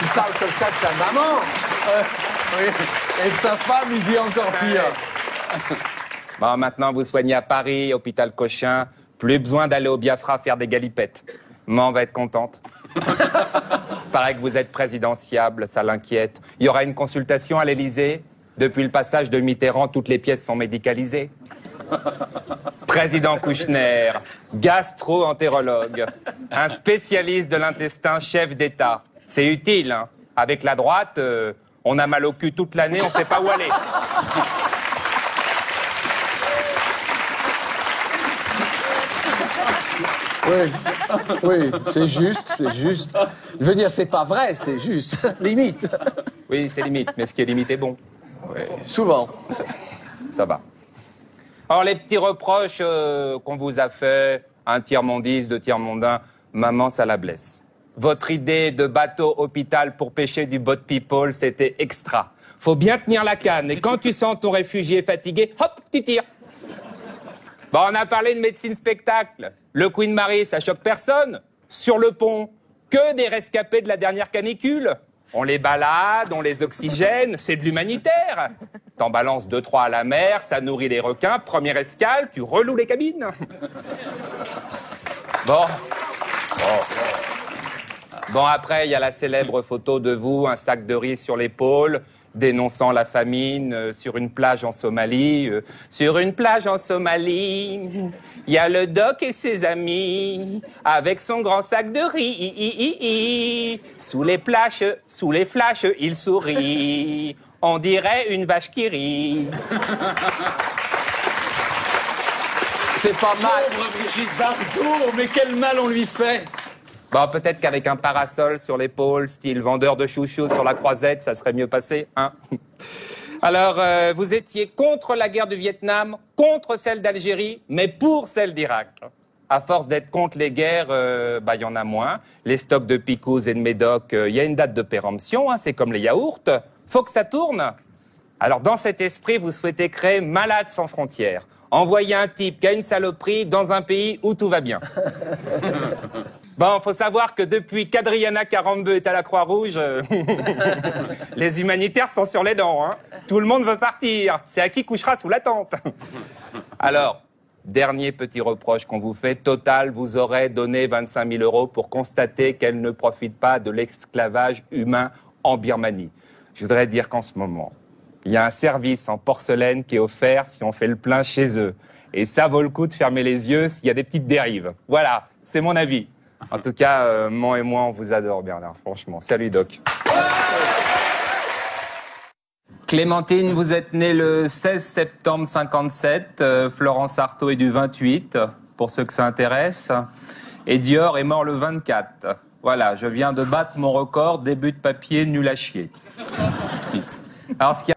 Il parle comme ça de sa maman. Oui. Et de sa femme, il dit encore pire. Bon, maintenant, vous soignez à Paris, hôpital Cochin. Plus besoin d'aller au Biafra faire des galipettes. Maman va être contente. Paraît que vous êtes présidentiable, ça l'inquiète. Il y aura une consultation à l'Élysée. Depuis le passage de Mitterrand, toutes les pièces sont médicalisées. Président Kouchner, gastro-entérologue, un spécialiste de l'intestin, chef d'État. C'est utile, hein. Avec la droite, on a mal au cul toute l'année, on ne sait pas où aller. Oui, c'est juste. Je veux dire, c'est pas vrai, c'est juste. Limite. Oui, c'est limite, mais ce qui est limite est bon. Oui, souvent. Ça va. Alors, les petits reproches qu'on vous a faits, un tiers-mondiste, deux tiers-mondains, maman, ça la blesse. Votre idée de bateau-hôpital pour pêcher du boat people, c'était extra. Faut bien tenir la canne, et quand tu sens ton réfugié fatigué, hop, tu tires. Bon, on a parlé de médecine spectacle. Le Queen Mary, ça choque personne. Sur le pont, que des rescapés de la dernière canicule. On les balade, on les oxygène, c'est de l'humanitaire. T'en balances 2-3 à la mer, ça nourrit les requins, première escale, tu reloues les cabines. Bon, après, il y a la célèbre photo de vous, un sac de riz sur l'épaule, dénonçant la famine sur une plage en Somalie. Sur une plage en Somalie, il y a le doc et ses amis, avec son grand sac de riz. Sous les flashs, il sourit. On dirait une vache qui rit. C'est pas mal. Pauvre Brigitte Bardot, mais quel mal on lui fait. Bon, peut-être qu'avec un parasol sur l'épaule, style vendeur de chouchous sur la croisette, ça serait mieux passé, hein. Alors, vous étiez contre la guerre du Vietnam, contre celle d'Algérie, mais pour celle d'Irak. À force d'être contre les guerres, y en a moins. Les stocks de Picouz et de Médoc, il y a une date de péremption, hein, c'est comme les yaourts. Faut que ça tourne. Alors, dans cet esprit, vous souhaitez créer Malades sans frontières. Envoyer un type qui a une saloperie dans un pays où tout va bien. Bon, faut savoir que depuis qu'Adriana Carambeu est à la Croix-Rouge, les humanitaires sont sur les dents, hein. Tout le monde veut partir. C'est à qui couchera sous la tente. Alors, dernier petit reproche qu'on vous fait. Total vous aurait donné 25 000 € pour constater qu'elle ne profite pas de l'esclavage humain en Birmanie. Je voudrais dire qu'en ce moment, il y a un service en porcelaine qui est offert si on fait le plein chez eux. Et ça vaut le coup de fermer les yeux s'il y a des petites dérives. Voilà, c'est mon avis. En tout cas, Mon et moi, on vous adore, Bernard, franchement. Salut, Doc. Clémentine, vous êtes née le 16 septembre 57. Florence Artaud est du 28, pour ceux que ça intéresse. Et Dior est mort le 24. Voilà, je viens de battre mon record, début de papier nul à chier. Alors, ce qui